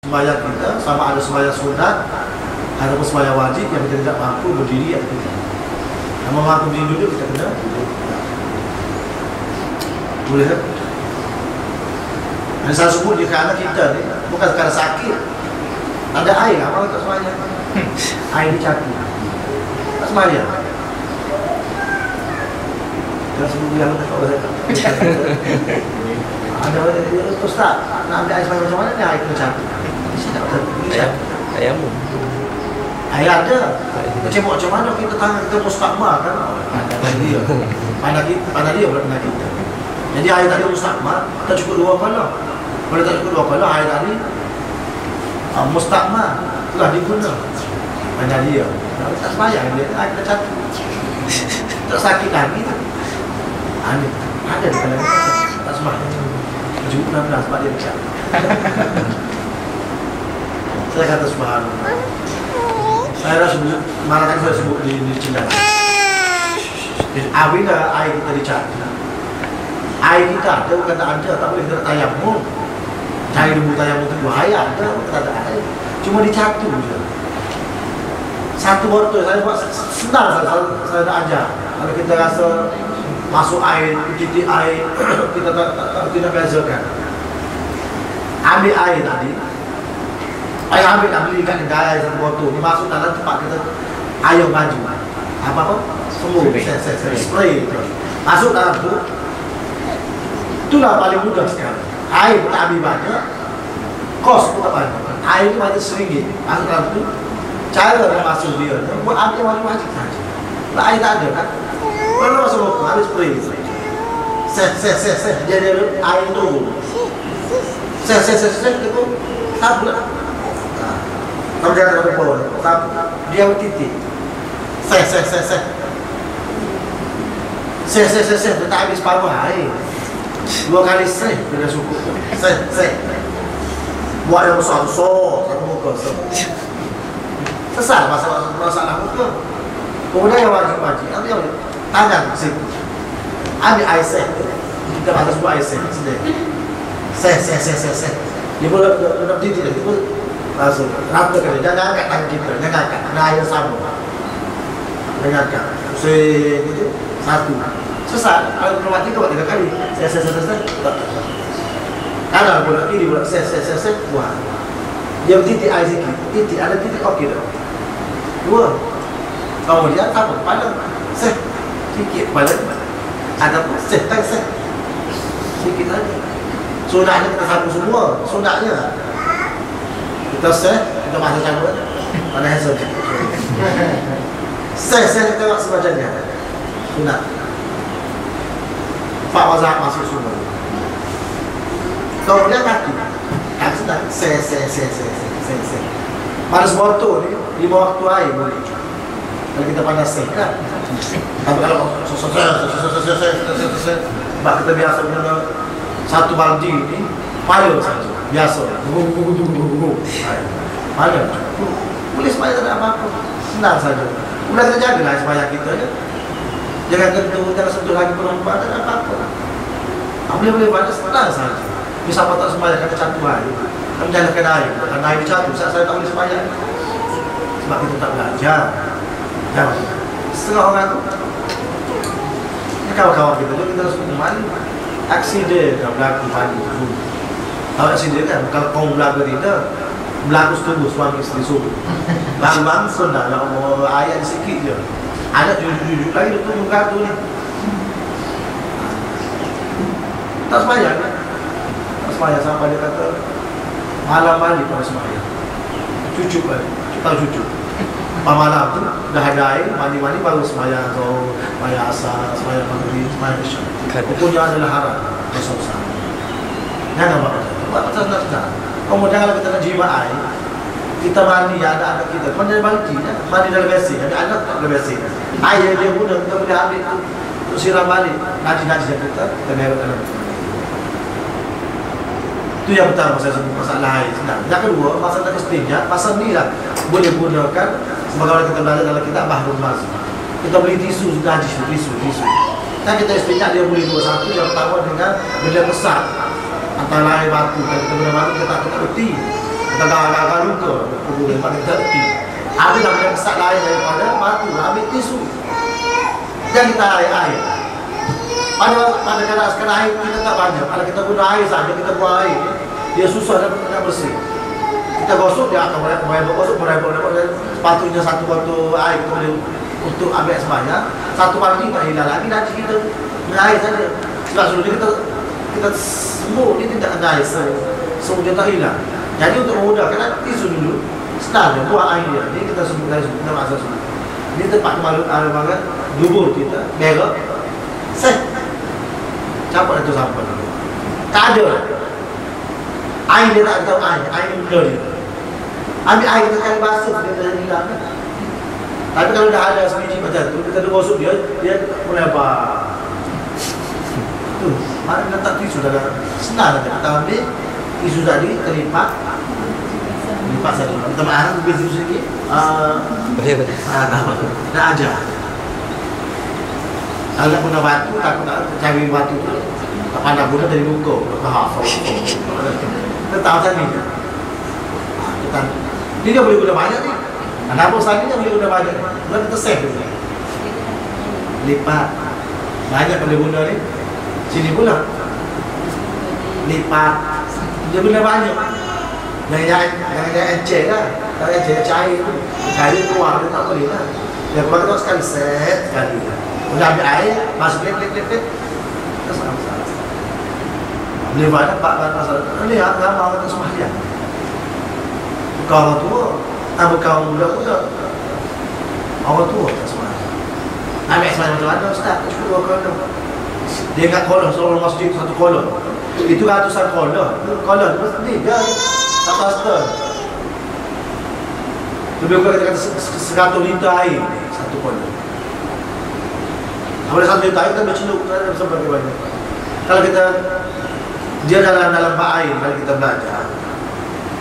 sembahyang kita, sama ada sembahyang sunat ataupun sembahyang wajib yang kita tidak mampu berdiri atau tidak. Yang mampu berdiri duduk, kita kena duduk. Boleh tak? Dan saya sebut di kerana kita ni bukan kerana sakit. Ada air, apa tak sembahyang? Air dicakup. Tak sembahyang. Jangan sebut yang tak tahu saya. Ada orang yang Ustaz, nak ambil air sembahyang macam mana ni air kena cakup? Saya tak tahu. Ayam. Air ada. Macam macam mana kita tangan kita mustakmal kan? Pandai dia pula dengan kita. Jadi air tadi mustakmal, tak cukup dua kepala. Kalau tak cukup dua kepala, air tadi mustakmal telah diguna. Pandai dia. Tak sembahyang dia, air kena cakup. Tak sakit lagi. Ada di kalangan tak sembahyang. Juga benar sebab dia macam. Saya kata subhanallah. Saya rasa mana tadi saya sebut di Cina. Bila air kita dicari, air kita ada bukan tak ada, tak boleh kita tayamum. Cari dulu tayamum itu bahaya, ada bukan tak ada air. Cuma dicatu je. Satu botol saya buat senang saya nak ajar. Kalau kita rasa masuk air, titik air, kita tidak bezakan. Ambil air tadi. Air ambil nak beli kat kedai satu botol ni masuk dalam tempat kita air maju. Apa? Semua spray tu. Masuk dalam tu. Itulah paling mudah sekarang. Air tak ambil banyak. Kos pun tak banyak. Air ni macam RM1. Masuk dalam tu. Cara nak masuk dia buat ambil wajib saja. Lah air tak ada kan? Kalau masuk botol habis spray. Jadi air turun. Itu sabu lah. Kamu jangan ada bawah, sabu. Dia titik. Dia tak habis paruh air. 2 kali kena cukup. Buat yang besar-besar satu muka. Sesat masalah muka. Kemudian yang wajib-wajib, nanti yang tangan ke situ. Ambil air kita atas buat air sendiri. Dia boleh berdiri lagi pun langsung ratakan dia. Jangan angkat tangan kita, jangan angkat. Kena air sama. Jangan angkat. Gitu. Satu. Sesat. Kalau keluar 3 buat 3 kali. Kanan pula kiri pula. Buat. Dia titik air sikit. Titik ada titik okey dah. 2. Kemudian sama kepala. Sikit kepala. Ada pun sikit lagi. Sunatnya kita sapu semua. Sunatnya kita kita masuk cabut. Mana hasil? Kita tengok sebacanya. Sunat. 4 mazhab masuk semua. Kemudian kaki. Kaki sedang panas botol ni 5 waktu air boleh. Kalau kita panas kan. Tapi kalau sebab kita biasa guna satu baldi ni payah saja. Biasa. Payah. Boleh sembahyang tak ada apa-apa. Senang saja. Boleh kita jagalah sembahyang kita je. Jangan kena jangan sentuh lagi perempuan, tak ada apa-apa. Boleh pada senang saja. Bisa apa tak sembahyang kata catu air. Kamu jangan kena air. Kena air catu, saya tak boleh sembahyang. Sebab kita tak belajar. Jangan. Setengah orang tu ni kawan-kawan kita tu kita harus mandi. Aksiden dah berlaku pagi tu. Kalau aksiden kan, kalau kau berlaku tidak berlaku setuju suami isteri suruh. Bang sudah lah ayat sikit je. Anak jujur lagi dia tunggu kartu ni. Tak sembahyang kan? Tak sembahyang sampai dia kata malam balik pada sembahyang. Cucuk kan? Tahu cucuk. Malam tu dah ada air, mandi-mandi baru sembahyang atau sembahyang asar, sembahyang maghrib, sembahyang isyak. Hukumnya adalah haram. Dosa-dosa. Jangan buat macam-macam. Kemudian kalau kita nak jimat air, kita mandi ada anak kita. Mandi dalam balti, mandi dalam besin. Ada anak tak dalam besin. Air dia guna, kita boleh ambil tu untuk siram balik. Najis-najis yang kita merah dalam. Itu yang pertama saya sebut masalah air. Yang kedua, masalah istinja. Pasal ni lah boleh gunakan sebagaimana kita belajar dalam kitab Bahrul Mas. Kita beli tisu najis, tisu. Kan kita istinja dia boleh 2 satu. Yang pertama dengan benda besar antara air batu. Kalau kita guna batu kita tak reti. agak-agak luka, boleh pakai terti. Ambil yang besar lain daripada batu, ambil tisu. Dan kita air. Pada kadang sekarang air kita tak banyak. Kalau kita guna air saja, kita buang air, dia susah nak bersih. Kita gosok, dia akan gosok, sepatutnya satu botol air kita boleh untuk ambil sebanyak. Satu pagi tak hilang lagi, nanti kita guna air saja. Sebab sebelum kita semua, dia tidak ada air, semua dia tak hilang. Jadi untuk memudahkan, tisu dulu, senang je, buang air dia. Ini kita sebut masa sebut. Ini tempat malu banget, dubur kita, merah, set. Campur itu sampah dulu. Tak ada. Air dia tak tahu air benda dia. Ambil air kita kali basuh, dia dah hilang kan. Tapi kalau dah ada sebiji macam tu, kita gosok dia mulai apa? Tu, mana letak tisu dalam senang saja. Kita ambil tisu tadi, terlipat saja. Kita makan lebih tisu sikit. Boleh. Dah ajar. Kalau nak guna batu, takut nak cari batu tu, tak pandang guna dari buku. Kita tahu tadi. Ini dia boleh guna banyak ni. Kenapa saat ini dia boleh guna banyak? Boleh kita save dulu. Lipat. Banyak boleh guna ni. Sini pula. Lipat. Dia guna banyak. Jangan encik lah. Kalau encik cair tu. Cair keluar dia tak boleh lah. Dia keluar kita sekali set sekali. Boleh ambil air, masuk klik. Kita salah. Boleh banyak pasal. Ini ramah kita semua dia. Bukan orang tua. Bukan orang muda. Orang tua tak semua. Ambil semua macam mana Ustaz? Cukup 2 kolon. Dia ingat kolon, seorang masjid satu kolon. Itu ratusan kolon. Kolon tu mesti dia satu astar. Lebih kurang kita kata 100 liter air satu kolon. Kalau 1 liter air kita berceluk sampai ke banyak. Kalau kita dia dalam bak air, kalau kita belajar,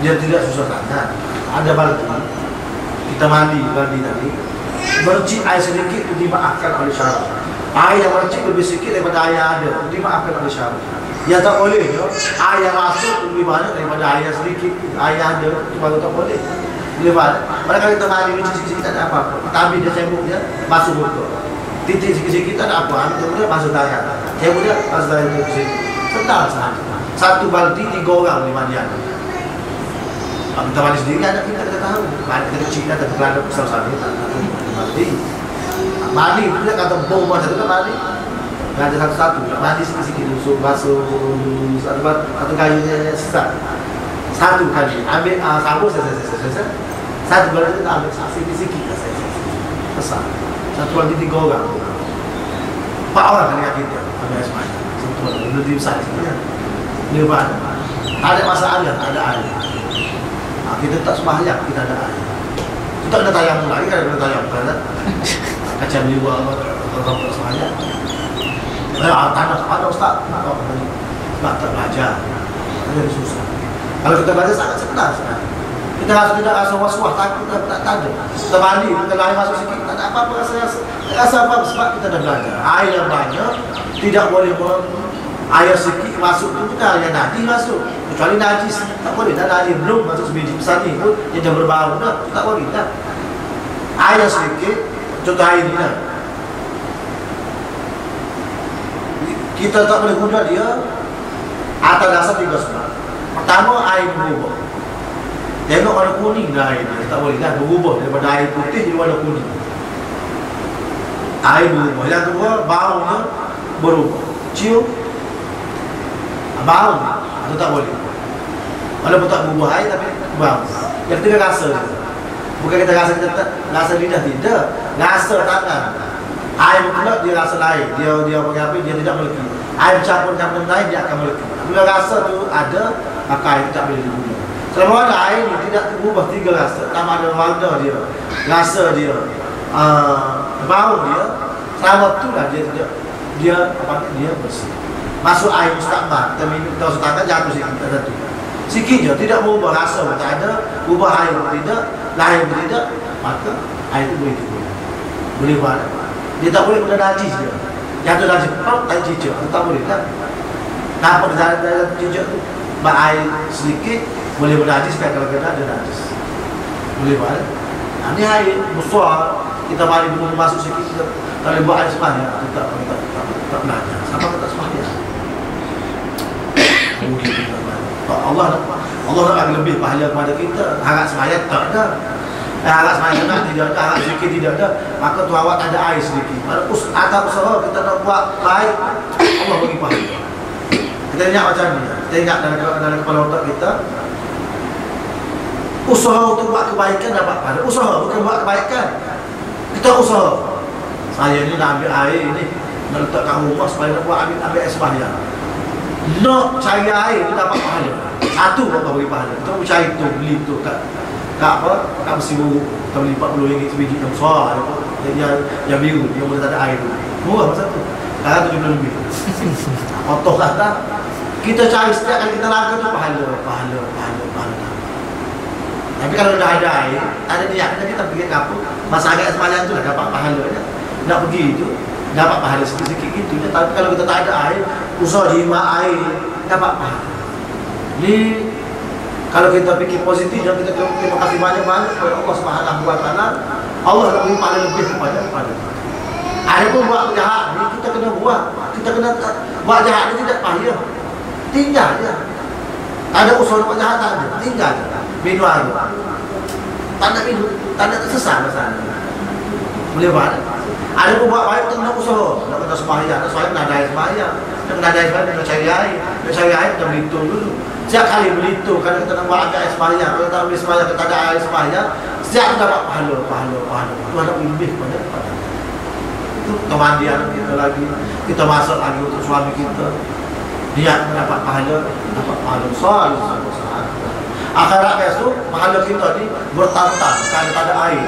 dia tidak susah sangat. Ada baldi, kita mandi baldi tadi, mercik air sedikit itu dimaafkan oleh syarat. Air yang mercik lebih sedikit daripada air yang ada, dimaafkan oleh syarat. Yang tak boleh, air yang masuk lebih banyak daripada air yang sedikit, air yang ada itu baru tak boleh. Boleh banyak. Padahal kalau kita mandi mercik sikit-sikit tak ada apa-apa. Kita ambil dia cembuk dia, masuk botol. Titik sikit-sikit tak ada apa, ambil dia masuk tangan. Cembuk dia masuk tangan dia sikit. Senang sahaja. Satu baldi 3 orang di mandian. Kalau kita mandi sendiri, anak kita tahu. Anak kita kecil, kita terkelana besar-besar. Mandi. Mandi, itu dia kata bom masa itu kan mandi. Mandi satu-satu. Mandi sikit-sikit dulu, basuh satu kayunya sesat. Satu kali. Ambil sabun, selesai. Satu kali kita ambil sikit-sikit. Besar. Satu lagi 3 orang. 4 orang kan kita. Ambil semuanya. Satu orang. Lebih besar sikit. Dia ada masalah, ada air. Kita tak sembahyang, kita ada air. Kita tak ada tayang lagi, kan ada tayang kan? Kacang jiwa orang tak sembahyang. Tanah Ustaz. Sebab tak belajar. Jadi susah. Kalau kita belajar sangat senang sekarang. Kita tidak rasa was-was, takut tak ada. Kita mandi, kita lari masuk sikit, tak ada apa-apa rasa apa sebab kita dah belajar. Air yang banyak tidak boleh air sikit masuk tu bukan yang najis masuk. Kecuali najis tak boleh dah air belum masuk sebiji besar ni pun dia dah berbau dah tak boleh dah. Air sedikit contoh air ni dah. Kita tak boleh guna dia atas dasar 3 sebab. Pertama air berubah. Tengok warna kuning dah air ni tak boleh dah berubah daripada air putih jadi warna kuning. Air berubah. Yang kedua baunya berubah. Cium bau itu tak boleh. Walaupun tak berubah air tapi bau. Yang ketiga rasa. Bukan kita rasa rasa lidah tidak. Rasa tangan. Air pula dia rasa lain. Dia pakai apa? Dia tidak meleki. Air campur lain dia akan meleki. Bila rasa tu ada, maka air tak boleh diguna. Selama ada air ni tidak berubah 3 rasa. Sama ada warna dia, rasa dia, bau dia. Selama tu lah dia bersih. Masuk air mustaqbal, kita minum, kita masuk tangan, jatuh sikit, ada tu. Sikit je, tidak berubah rasa, tak ada, ubah air pun tidak, lahir pun tidak, maka air itu boleh diguna. Boleh buat. Dia tak boleh guna najis dia. Jatuh najis, tak cicak, tak boleh kan? Kenapa dalam cicak tu? Bak air sedikit, boleh bernajis kan kalau kena ada najis. Boleh buat. Nah, ini air besar, kita mari belum masuk sikit kita kalau buat air sembahyang tak belajar. Sama kata sembahyang. Mungkin Allah nak bagi lebih pahala kepada kita. Harap sembahyang tak ada. Harap sembahyang tidak ada, harap zikir tidak ada, maka tu awak ada air sedikit. Mana atas usaha kita nak buat baik, Allah bagi pahala. Kita ingat macam ni. Kita ingat dalam kepala otak kita, usaha untuk buat kebaikan dapat pahala. Usaha bukan buat kebaikan. Kita usaha. Saya ni nak ambil air ni, nak letak kat rumah supaya nak buat ambil air sembahyang. Nak cari air ni dapat pahala. Satu Allah bagi pahala. Kita cari tu, beli tu kat apa? Kat Mesti Buruk. Kita beli RM40 sebiji yang besar. Yang biru, yang boleh tak ada air tu. Murah masa tu. Sekarang 70 lebih. Kotor kata. Kita cari setiap kali kita langkah tu pahala. Tapi kalau dah ada air, ada niat kita pergi kapur, masa agak sembahyang tu dah dapat pahala. Nak pergi tu dapat pahala sikit-sikit gitu. Tapi kalau kita tak ada air, usaha jimat air dapat pahala. Ni kalau kita fikir positif dan kita terima kasih banyak-banyak kepada Allah Subhanahu wa taala, Allah nak beri pahala lebih kepada kita. Ada pun buat jahat ni kita kena buat. Kita kena buat jahat ni tidak payah. Tinggal je. Tak ada usaha buat jahat tak ada. Tinggal je. Minum air. Tak nak minum, tak nak tersesat masalah. Boleh buat. Ada pun buat baik kita nak usaha. Nak kena sembahyang, nak sembahyang, nak ada air sembahyang. Nak ada air sembahyang, nak cari air. Nak cari air, kita berhitung dulu. Setiap kali berhitung, kalau kita nak buat agak air sembahyang, kalau tak boleh sembahyang, kita ada air sembahyang, setiap kita dapat pahala. Tuhan nak lebih kepada kita. Itu kemandi anak kita lagi. Kita masak lagi untuk suami kita. Dia mendapat pahala besar. Akhirat besok, pahala kita ni bertantang kerana tak ada air.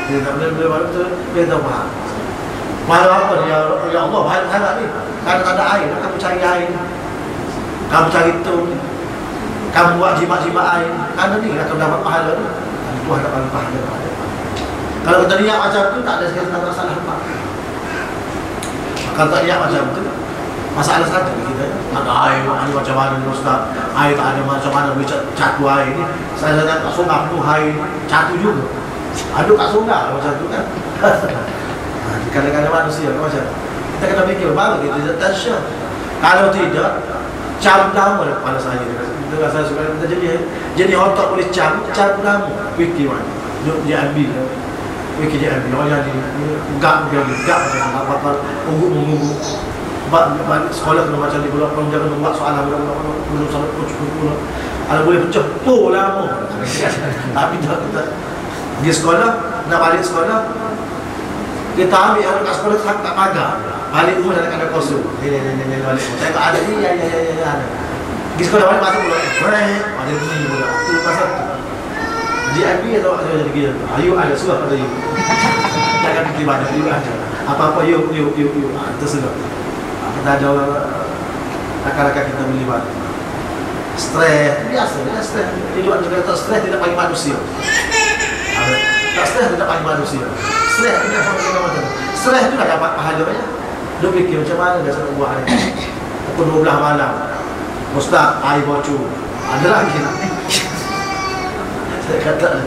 Dia tak boleh betul, dia tak faham. Pahala apa? Ya Allah, pahala ni kerana tak ada air, kamu cari air. Kamu cari tu ni. Kamu buat jimat-jimat air. Kerana ni akan dapat pahala ni. Tuhan dapat pahala. Kalau kita niat macam tu, tak ada sekali masalah apa. Kalau tak niat macam tu, masalah satu kita. Ada air, ni macam mana ni Ustaz? Air tak ada macam mana boleh catu air ni. Saya kat sungai penuh air, catu juga. Aduk kat sungai macam tu kan. Kadang-kadang manusia macam kita kena fikir baru kita tasya. Kalau tidak, cam lama pada saya. Kita rasa sebenarnya kita jadi otak boleh cam lama. Fikir mana? Dia ambil. Fikir dia ambil. Orang yang gak macam apa ungu. Balik sekolah kena macam ni pula, jangan buat soalan belum sampai puluh. Kalau boleh pecah, lama. Tapi tak kita pergi sekolah, nak balik sekolah, kita ambil orang kat sekolah tak pagar. Balik rumah dalam keadaan kosong. Ni balik. Saya tak ada ni, ya ada. Pergi sekolah balik masuk pula. Ada ni pula. Tu pasal tu. GMB atau ada lagi. Ayu ada sudah pada you. Jangan fikir banyak juga aja. Apa-apa yuk. Terserah. Kita ada rakan-rakan kita melibat stres, biasa stres. Hidup juga tak stres tidak bagi manusia. Tak stres tidak bagi manusia. Stres tidak macam stres itu dah dapat pahala banyak. Dia fikir macam mana dia nak buat hari. Pukul 12 malam. Ustaz, air bocor. Ada lagi nak. Saya kata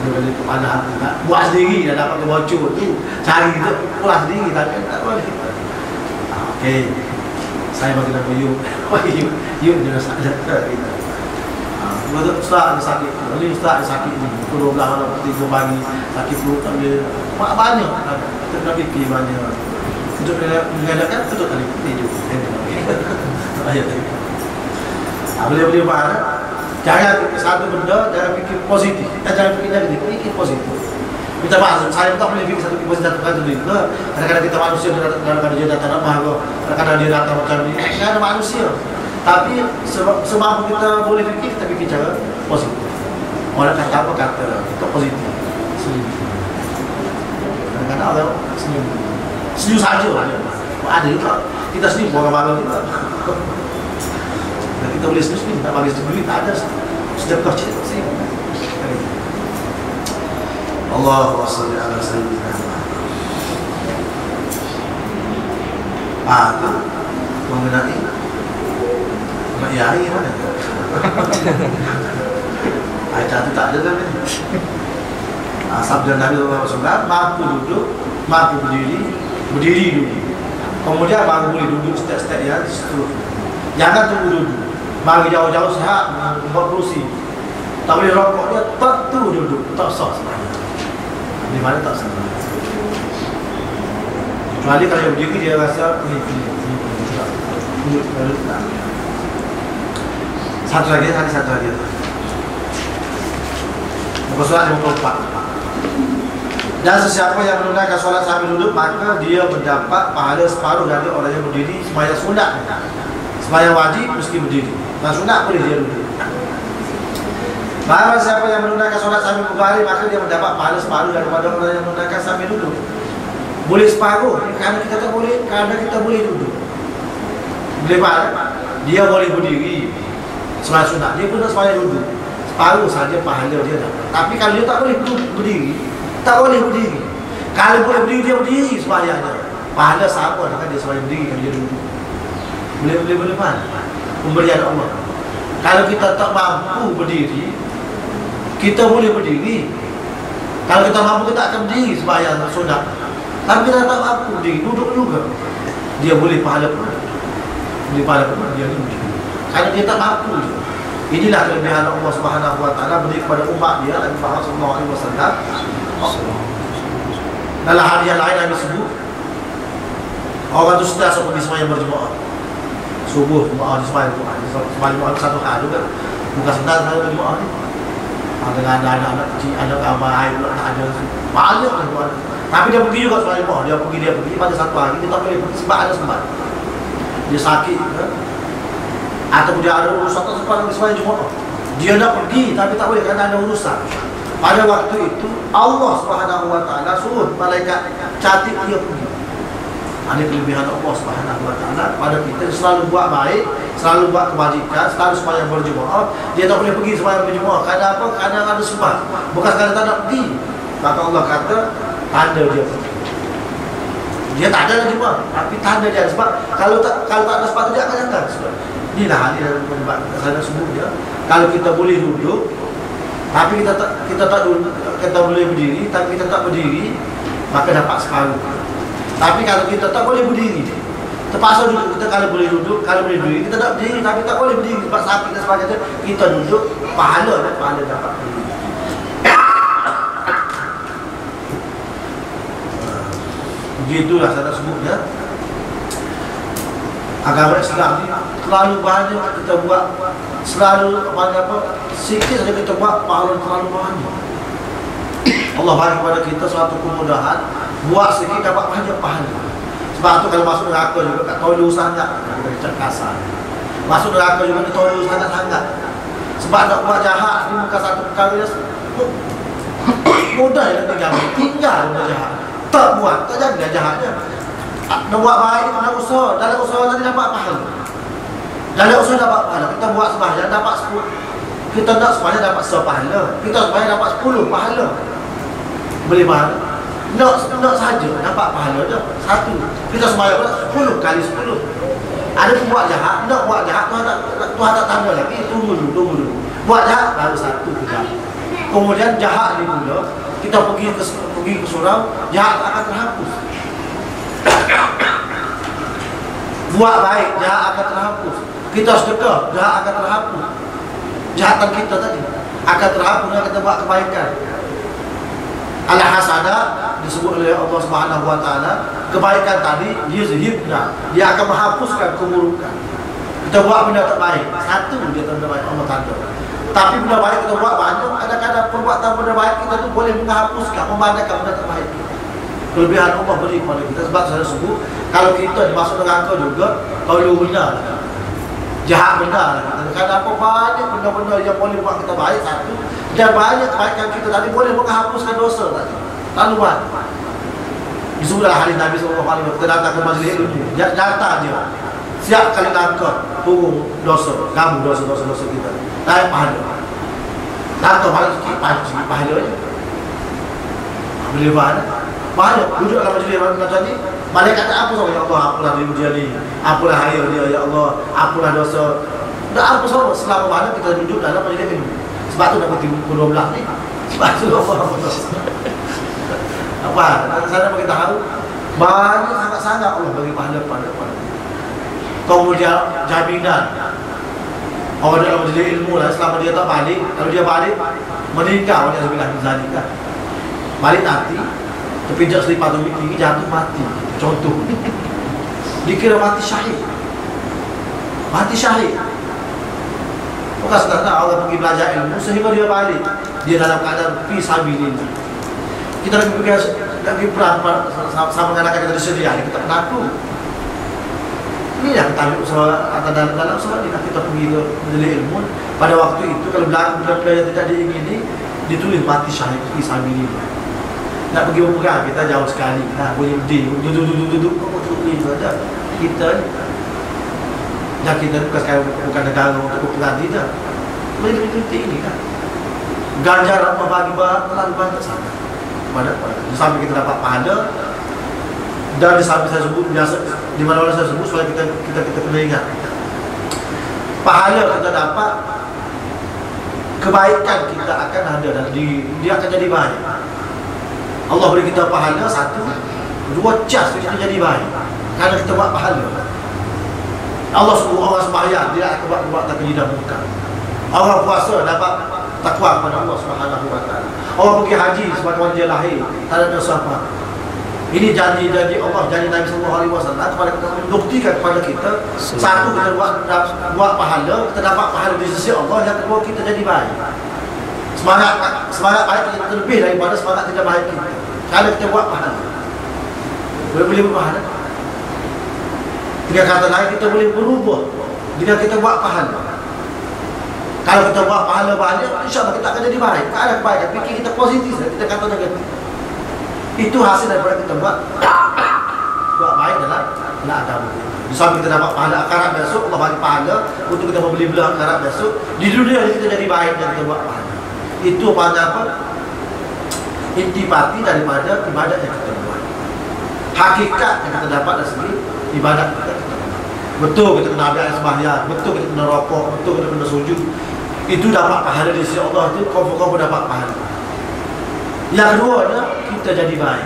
dia boleh panah buat sendiri dah dapat bocor tu. Cari tu puas sendiri tapi tak boleh. Okey, saya bagi nama you dia dah sakit kita. Betul Ustaz ada sakit. Ini Ustaz ada sakit ni. Pukul 12 malam 3 pagi sakit perut tak boleh. Banyak. Kita nak fikir banyak. Untuk mengelakkan betul tadi tidur. Ayat ni. Boleh mana? Jangan satu benda jangan fikir positif. Kita jangan fikir negatif, fikir positif. Minta maaf, saya tak boleh fikir satu kali itu. Kadang-kadang kita manusia, kadang-kadang dia datang apa, kadang-kadang dia datang macam ni. Kita ada manusia. Tapi semampu kita boleh fikir, kita fikir cara positif. Orang kata apa kata, itu positif. Senyum. Kadang-kadang orang senyum. Senyum saja. Ada juga. Kita senyum, orang malam kita. Dan kita boleh senyum, tak bagi senyum, tak ada. Sedekah cerita senyum. Allahumma salli ala sayyidina Muhammad. Mengenai Mak Yai mana? Ayat itu tak ada kan? Sabda Nabi SAW, mampu duduk, mampu berdiri dulu. Kemudian baru boleh duduk setiap-setiap yang seterusnya. Jangan tunggu duduk. Mari jauh-jauh sehat, buat kursi. Tak boleh rokok dia, tentu duduk. Tak sah sebenarnya. Di mana tak sah. Kecuali kalau berdiri dia rasa ini. Satu lagi. Muka surat 54. Dan sesiapa yang menunaikan solat sambil duduk, maka dia mendapat pahala separuh dari orang yang berdiri sembahyang sunat. Sembahyang wajib mesti berdiri. Dan sunat boleh dia duduk. Barang siapa yang menunaikan solat sambil berbaring, maka dia mendapat pahala separuh daripada orang yang menunaikan sambil duduk. Boleh separuh, kerana kita tak boleh, kerana kita boleh duduk. Boleh pahala. Dia boleh berdiri sembahyang sunat, dia pun nak sembahyang duduk. Separuh saja pahala dia dapat. Tapi kalau dia tak boleh berdiri, tak boleh berdiri. Kalau boleh berdiri, dia berdiri sembahyangnya. Pahala sama dengan dia sembahyang berdiri kalau dia duduk. Boleh mana? Pemberian Allah. Kalau kita tak mampu berdiri, kita boleh berdiri. Kalau kita mampu, kita akan berdiri sembahyang sunat. Tapi kita tak mampu berdiri, duduk juga. Dia boleh pahala pun. Boleh pahala pun dia duduk. Karena dia tak mampu. Inilah kelebihan Allah Subhanahu Wa Taala beri kepada umat dia, Nabi Muhammad sallallahu alaihi wasallam. Dalam hadis yang lain Nabi sebut, orang tu sentiasa pergi sembahyang berjemaah. Subuh jemaah di sembahyang jemaah satu hari juga. Bukan sebentar sembahyang berjemaah ni. Dengan ada anak-anak kecil, ada gambar air pula tak ada. Banyak lah. Tapi dia pergi juga sembahyang jemaah. Dia pergi pada satu hari dia tak boleh pergi sebab ada sembahyang. Dia sakit kan? Atau dia ada urusan tak sempat pergi sembahyang jemaah. Dia nak pergi tapi tak boleh kerana ada urusan. Pada waktu itu Allah Subhanahu Wa Taala suruh malaikat catat dia pergi. Ada kelebihan Allah Subhanahu Wa Taala pada kita, selalu buat baik, selalu buat kebajikan, selalu sembahyang berjemaah. Dia tak boleh pergi sembahyang berjemaah. Kerana apa? Kerana ada sebab. Bukan kerana tak nak pergi. Maka Allah kata tanda dia pergi. Dia tak ada lagi jemaah, tapi tanda dia ada sebab. Kalau tak ada sebab tu dia akan datang sebab. Inilah hadis dalam perbuatan sana sebutnya. Kalau kita boleh duduk, tapi kita tak duduk, kita boleh berdiri, tapi kita tak berdiri, maka dapat separuh. Tapi kalau kita tak boleh berdiri, terpaksa duduk. Kita kalau boleh duduk, kalau boleh berdiri, kita tak berdiri, tapi tak boleh berdiri sebab sakit dan sebagainya, kita duduk, pahala dapat berdiri. Begitulah saya nak sebutnya. Agama Islam ni terlalu banyak kita buat, selalu sikit saja kita buat, pahala terlalu banyak. Allah bagi kepada kita suatu kemudahan, buat sikit dapat banyak pahala. Sebab tu kalau masuk neraka juga tak tolong sangat, kita cakap kasar. Masuk neraka juga kita tolong sangat-sangat. Sebab nak buat jahat ni bukan satu perkara yang mudah yang tinggal benda jahat. Tak buat, tak jadi jahatnya. Nak buat baik, nak usaha. Dalam usaha tadi dapat pahala. Dalam usaha dapat pahala. Kita buat sembahyang dapat 10. Kita nak sembahyang dapat 10 pahala. Kita sembahyang dapat 10 pahala. Boleh pahala. Nak saja dapat pahala dah. 1. Kita sembahyang pula 10 kali 10. Ada pun buat jahat, nak buat jahat Tuhan tak tanda lagi. Tunggu dulu. Buat jahat baru 1 kejap. Kemudian jahat ni pula, kita pergi ke surau, jahat akan terhapus. Buat baik, jahat akan terhapus. Kita sedekah, jahat akan terhapus. Jahatan kita tadi akan terhapus dengan kita buat kebaikan. Al-hasanah disebut oleh Allah Subhanahu Wa Taala, kebaikan tadi yuzhibna, dia akan menghapuskan keburukan. Kita buat benda tak baik, 1 dia tanda baik Allah tanda. Tapi benda baik kita buat banyak, kadang-kadang perbuatan benda baik kita tu boleh menghapuskan, memandangkan benda tak baik. Kelebihan Allah beri kepada kita. Sebab saya sebut, kalau kita masuk neraka juga, kalau benar lah, jahat benar lah. Kadang-kadang apa banyak benda-benda yang boleh buat kita baik, 1. Dan banyak kebaikan kita tadi boleh menghapuskan dosa tadi. Lalu buat disebutlah hadis Nabi SAW, kita datang ke majlis ilmu, datang je, siap kali langkah turun dosa, gabung dosa-dosa kita, naik pahala. Langkah pahala sikit, pahala je. Boleh pahala. Pahala, duduk dalam majlis macam ni, malaikat kata apa sama, ya Allah, apalah dia ni, apalah haya dia, ya Allah, apalah dosa Dah apa semua selama mana kita duduk dalam majlis ilmu. Sebab tu dapat buku 12 ni. Sebab tu apa? Saya bagi tahu banyak sangat-sangat Allah bagi pahala pada. Kemudian jaminan orang dalam majlis ilmu lah, selama dia tak balik, kalau dia balik meninggal oleh sebilah zalika. Balik nanti terpijak selipar tu tinggi jatuh mati. Contoh. Dikira mati syahid. Mati syahid. Bukan sekadar Allah pergi belajar ilmu sehingga dia balik, dia dalam keadaan fi sabilillah. Kita lagi perang sama dengan anak kita disediakan, kita penakut. Ini yang kita ambil usaha dalam soal ini, kita pergi ke majlis ilmu. Pada waktu itu kalau belajar tidak diingini, ditulis mati syahid fi sabilillah. Nak pergi berperang kita jauh sekali. Nah, boleh duduk itu aja. Kita yang kita bukan negara untuk berperang tidak. Boleh ini kan. Ganjaran membagi terlalu banyak sangat. Pada sampai kita dapat pahala. Dan di samping saya sebut biasa di mana-mana saya sebut supaya kita kena ingat. Pahala kita dapat, kebaikan kita akan ada dan dia akan jadi baik. Allah beri kita pahala satu, dua cas kita jadi baik karena kita buat pahala. Allah suruh orang sembahyang, dia akan buat takdir dan muka. Orang puasa dapat takwa kepada Allah Subhanahu wa taala. Orang pergi haji sebagaimana dia lahir, tak ada dosa apa. Ini janji-janji Allah, janji Nabi sallallahu alaihi wasallam kepada kita, buktikan kepada kita satu kita buat pahala, kita dapat pahala di sisi Allah, yang kedua kita jadi baik. Semangat baik kita lebih daripada semangat tidak baik kita. Kalau kita buat pahala, boleh berpahala. Dengan kata lain, kita boleh berubah bila kita buat pahala. Kalau kita buat pahala banyak, insyaAllah kita akan jadi baik. Kalau kebaikan, fikir kita positif, kita kata negatif. Itu hasil daripada kita buat baik dalam agama. Di samping kita dapat pahala akhirat besok, Allah bagi pahala untuk kita membeli belah akhirat besok. Di dunia kita jadi baik dan kita buat pahala. Itu apa? Intipati daripada ibadat yang kita buat. Hakikat yang kita dapat dari segi ibadat kita. Betul kita kena ambil air sembahyang, betul kita kena rokok, betul kita kena sujud. Itu dapat pahala di sisi Allah, itu kau dapat pahala. Yang kedua adalah kita jadi baik.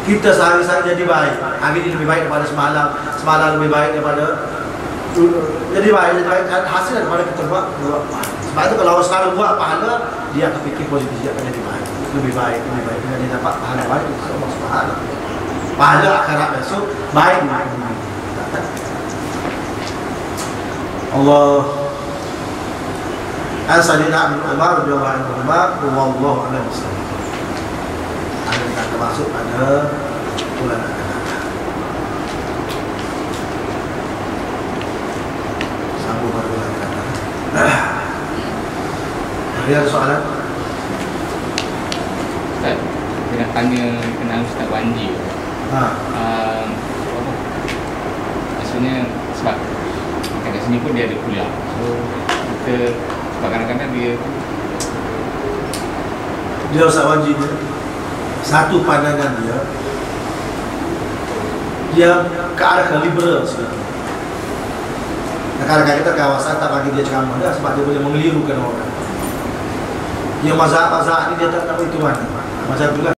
Kita sehari-hari jadi baik. Hari ini lebih baik daripada semalam lebih baik daripada jadi baik. Hasil daripada kita buat pahala. Sebab itu kalau orang selalu buat pahala, dia akan fikir positif, dia akan jadi baik. Lebih baik. Dan dia dapat pahala baik dari Allah Subhanahu. Pahala akhirat besok baik. Allah Al-Sadina bin Umar radhiyallahu anhu, wallahu a'lam bishawab. Ada yang termasuk pada bulan akan datang. Sambung pada bulan akan datang. Ada soalan? Ustaz, saya nak tanya kenal Ustaz Wanji. Maksudnya sebab kat sini pun dia ada kuliah. So kita sebab kadang-kadang dia Ustaz Wanji dia, satu pandangan dia ke arah liberal sekali. Kadang-kadang kita kawasan tak bagi dia ceramah dah sebab dia boleh mengelirukan orang. Yang mazhab ni dia tak tahu itu mana. Mazhab juga